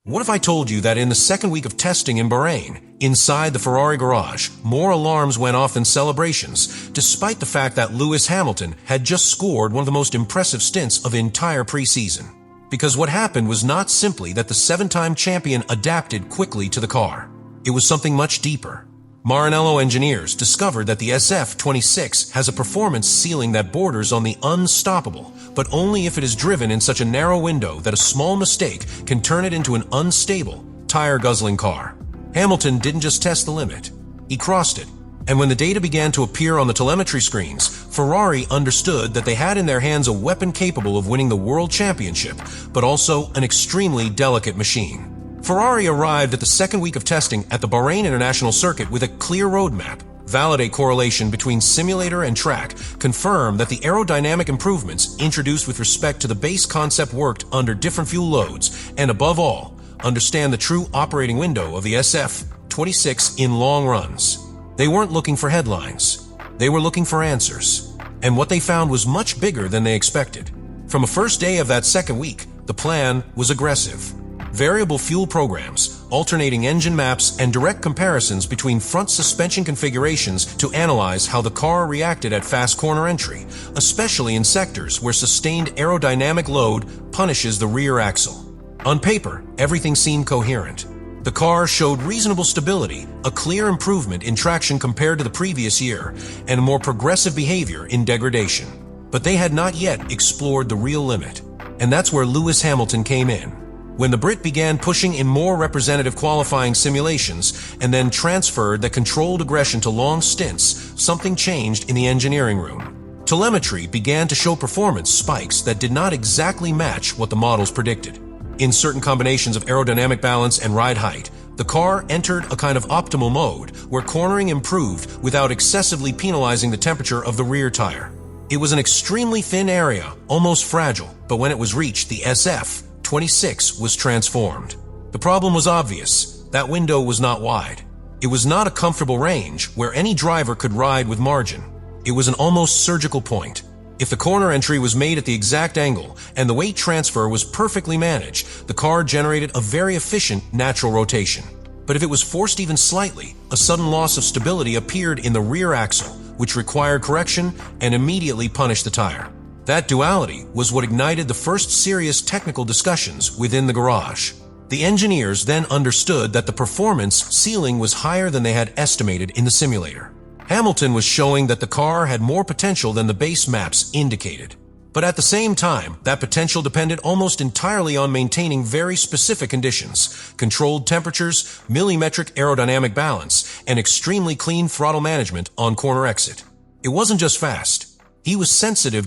What if I told you that in the second week of testing in Bahrain, inside the Ferrari garage, more alarms went off than celebrations, despite the fact that Lewis Hamilton had just scored one of the most impressive stints of entire preseason? Because what happened was not simply that the seven-time champion adapted quickly to the car. It was something much deeper. Maranello engineers discovered that the SF26 has a performance ceiling that borders on the unstoppable, but only if it is driven in such a narrow window that a small mistake can turn it into an unstable, tire-guzzling car. Hamilton didn't just test the limit. He crossed it. And when the data began to appear on the telemetry screens, Ferrari understood that they had in their hands a weapon capable of winning the World Championship, but also an extremely delicate machine. Ferrari arrived at the second week of testing at the Bahrain International Circuit with a clear roadmap. Validate correlation between simulator and track, confirm that the aerodynamic improvements introduced with respect to the base concept worked under different fuel loads, and above all, understand the true operating window of the SF26 in long runs. They weren't looking for headlines. They were looking for answers. And what they found was much bigger than they expected. From the first day of that second week, the plan was aggressive. Variable fuel programs, alternating engine maps, and direct comparisons between front suspension configurations to analyze how the car reacted at fast corner entry, especially in sectors where sustained aerodynamic load punishes the rear axle. On paper, everything seemed coherent. The car showed reasonable stability, a clear improvement in traction compared to the previous year, and more progressive behavior in degradation. But they had not yet explored the real limit. And that's where Lewis Hamilton came in. When the Brit began pushing in more representative qualifying simulations and then transferred that controlled aggression to long stints, something changed in the engineering room. Telemetry began to show performance spikes that did not exactly match what the models predicted. In certain combinations of aerodynamic balance and ride height, the car entered a kind of optimal mode where cornering improved without excessively penalizing the temperature of the rear tire. It was an extremely thin area, almost fragile, but when it was reached, the SF26 was transformed. The problem was obvious. That window was not wide. It was not a comfortable range where any driver could ride with margin. It was an almost surgical point. If the corner entry was made at the exact angle and the weight transfer was perfectly managed, the car generated a very efficient natural rotation. But if it was forced even slightly, a sudden loss of stability appeared in the rear axle, which required correction and immediately punished the tire. That duality was what ignited the first serious technical discussions within the garage. The engineers then understood that the performance ceiling was higher than they had estimated in the simulator. Hamilton was showing that the car had more potential than the base maps indicated. But at the same time, that potential depended almost entirely on maintaining very specific conditions: controlled temperatures, millimetric aerodynamic balance, and extremely clean throttle management on corner exit. It wasn't just fast. He was sensitive.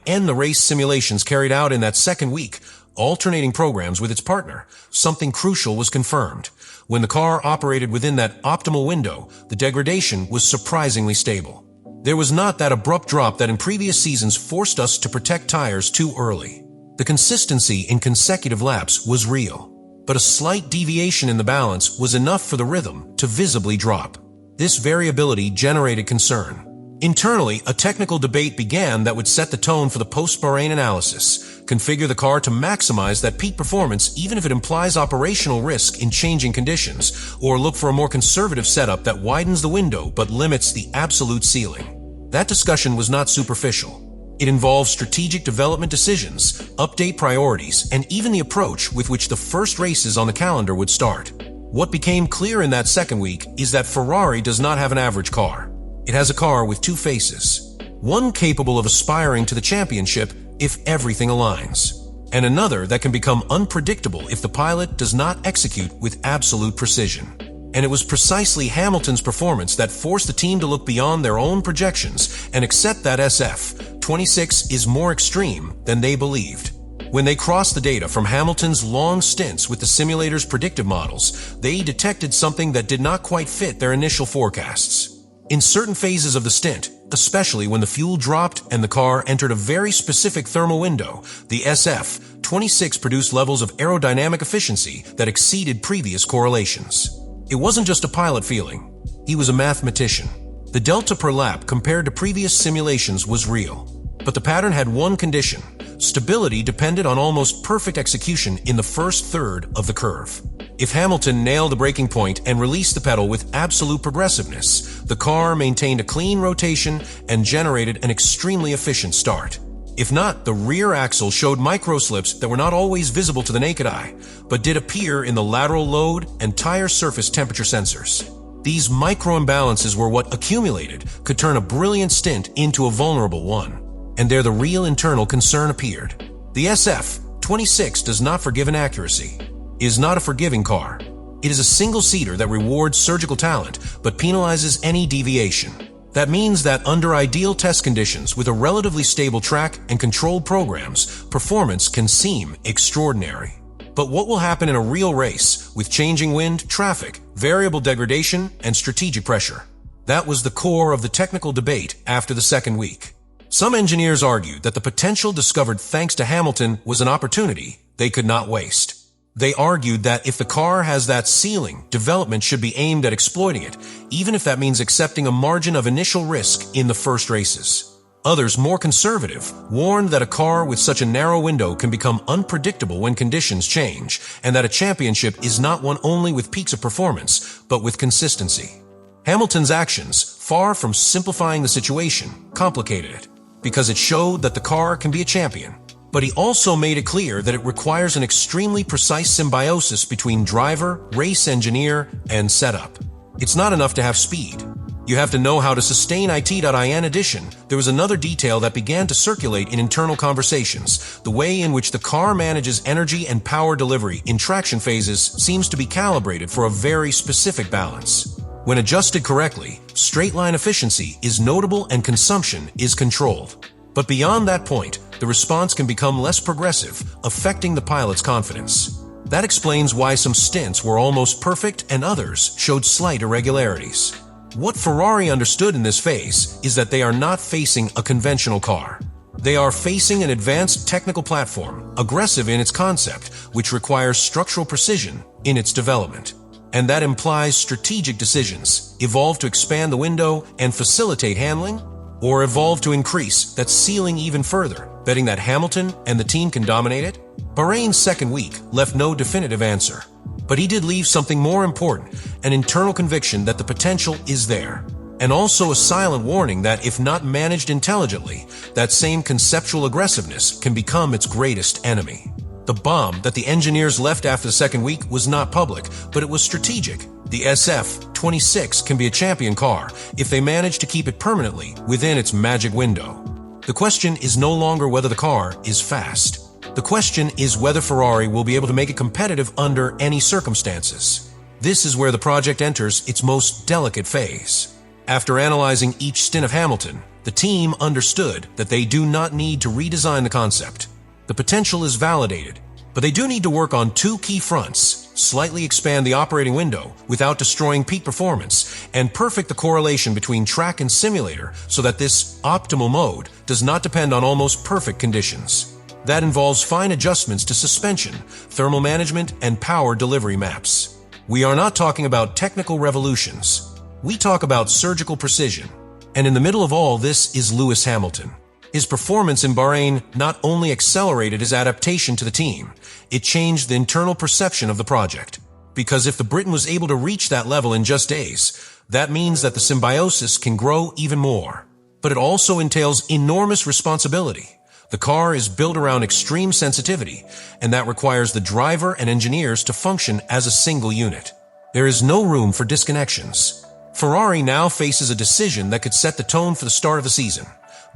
In the race simulations carried out in that second week, alternating programs with its partner, something crucial was confirmed. When the car operated within that optimal window, the degradation was surprisingly stable. There was not that abrupt drop that in previous seasons forced us to protect tires too early. The consistency in consecutive laps was real, but a slight deviation in the balance was enough for the rhythm to visibly drop. This variability generated concern. Internally, a technical debate began that would set the tone for the post-Bahrain analysis. Configure the car to maximize that peak performance even if it implies operational risk in changing conditions, or look for a more conservative setup that widens the window but limits the absolute ceiling. That discussion was not superficial. It involved strategic development decisions, update priorities, and even the approach with which the first races on the calendar would start. What became clear in that second week is that Ferrari does not have an average car. It has a car with two faces. One capable of aspiring to the championship if everything aligns, and another that can become unpredictable if the pilot does not execute with absolute precision. And it was precisely Hamilton's performance that forced the team to look beyond their own projections and accept that SF26 is more extreme than they believed. When they crossed the data from Hamilton's long stints with the simulator's predictive models, they detected something that did not quite fit their initial forecasts. In certain phases of the stint, especially when the fuel dropped and the car entered a very specific thermal window, the SF26 produced levels of aerodynamic efficiency that exceeded previous correlations. It wasn't just a pilot feeling. He was a mathematician. The delta per lap compared to previous simulations was real. But the pattern had one condition. Stability depended on almost perfect execution in the first third of the curve. If Hamilton nailed the braking point and released the pedal with absolute progressiveness, the car maintained a clean rotation and generated an extremely efficient start. If not, the rear axle showed microslips that were not always visible to the naked eye, but did appear in the lateral load and tire surface temperature sensors. These micro imbalances were what accumulated could turn a brilliant stint into a vulnerable one. And there the real internal concern appeared. The SF-26 does not forgive inaccuracy. It is not a forgiving car. It is a single-seater that rewards surgical talent, but penalizes any deviation. That means that under ideal test conditions with a relatively stable track and controlled programs, performance can seem extraordinary. But what will happen in a real race with changing wind, traffic, variable degradation, and strategic pressure? That was the core of the technical debate after the second week. Some engineers argued that the potential discovered thanks to Hamilton was an opportunity they could not waste. They argued that if the car has that ceiling, development should be aimed at exploiting it, even if that means accepting a margin of initial risk in the first races. Others, more conservative, warned that a car with such a narrow window can become unpredictable when conditions change, and that a championship is not won only with peaks of performance, but with consistency. Hamilton's actions, far from simplifying the situation, complicated it, because it showed that the car can be a champion. But he also made it clear that it requires an extremely precise symbiosis between driver, race engineer, and setup. It's not enough to have speed. You have to know how to sustain it. In addition, there was another detail that began to circulate in internal conversations. The way in which the car manages energy and power delivery in traction phases seems to be calibrated for a very specific balance. When adjusted correctly, straight-line efficiency is notable and consumption is controlled. But beyond that point, the response can become less progressive, affecting the pilot's confidence. That explains why some stints were almost perfect and others showed slight irregularities. What Ferrari understood in this phase is that they are not facing a conventional car. They are facing an advanced technical platform, aggressive in its concept, which requires structural precision in its development. And that implies strategic decisions: evolve to expand the window and facilitate handling, or evolve to increase that ceiling even further, betting that Hamilton and the team can dominate it? Bahrain's second week left no definitive answer. But he did leave something more important, an internal conviction that the potential is there. And also a silent warning that if not managed intelligently, that same conceptual aggressiveness can become its greatest enemy. The bomb that the engineers left after the second week was not public, but it was strategic. The SF-26 can be a champion car if they manage to keep it permanently within its magic window. The question is no longer whether the car is fast. The question is whether Ferrari will be able to make it competitive under any circumstances. This is where the project enters its most delicate phase. After analyzing each stint of Hamilton, the team understood that they do not need to redesign the concept. The potential is validated, but they do need to work on two key fronts: slightly expand the operating window without destroying peak performance, and perfect the correlation between track and simulator so that this optimal mode does not depend on almost perfect conditions. That involves fine adjustments to suspension, thermal management, and power delivery maps. We are not talking about technical revolutions. We talk about surgical precision. And in the middle of all this is Lewis Hamilton. His performance in Bahrain not only accelerated his adaptation to the team, it changed the internal perception of the project. Because if the Briton was able to reach that level in just days, that means that the symbiosis can grow even more. But it also entails enormous responsibility. The car is built around extreme sensitivity, and that requires the driver and engineers to function as a single unit. There is no room for disconnections. Ferrari now faces a decision that could set the tone for the start of the season.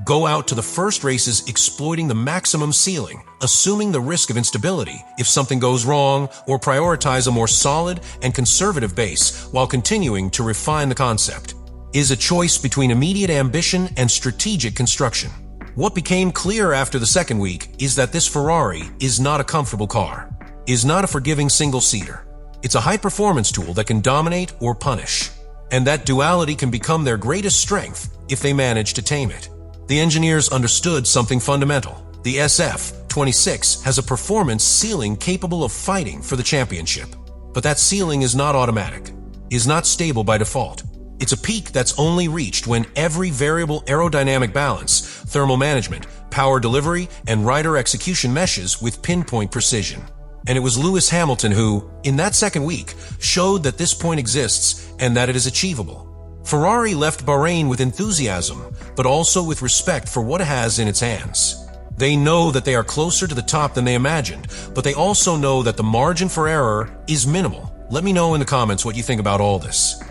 Go out to the first races exploiting the maximum ceiling, assuming the risk of instability if something goes wrong, or prioritize a more solid and conservative base while continuing to refine the concept. Is a choice between immediate ambition and strategic construction. What became clear after the second week is that this Ferrari is not a comfortable car, is not a forgiving single-seater. It's a high-performance tool that can dominate or punish, and that duality can become their greatest strength if they manage to tame it. The engineers understood something fundamental. The SF-26 has a performance ceiling capable of fighting for the championship. But that ceiling is not automatic, is not stable by default. It's a peak that's only reached when every variable aerodynamic balance, thermal management, power delivery, and rider execution meshes with pinpoint precision. And it was Lewis Hamilton who, in that second week, showed that this point exists and that it is achievable. Ferrari left Bahrain with enthusiasm, but also with respect for what it has in its hands. They know that they are closer to the top than they imagined, but they also know that the margin for error is minimal. Let me know in the comments what you think about all this.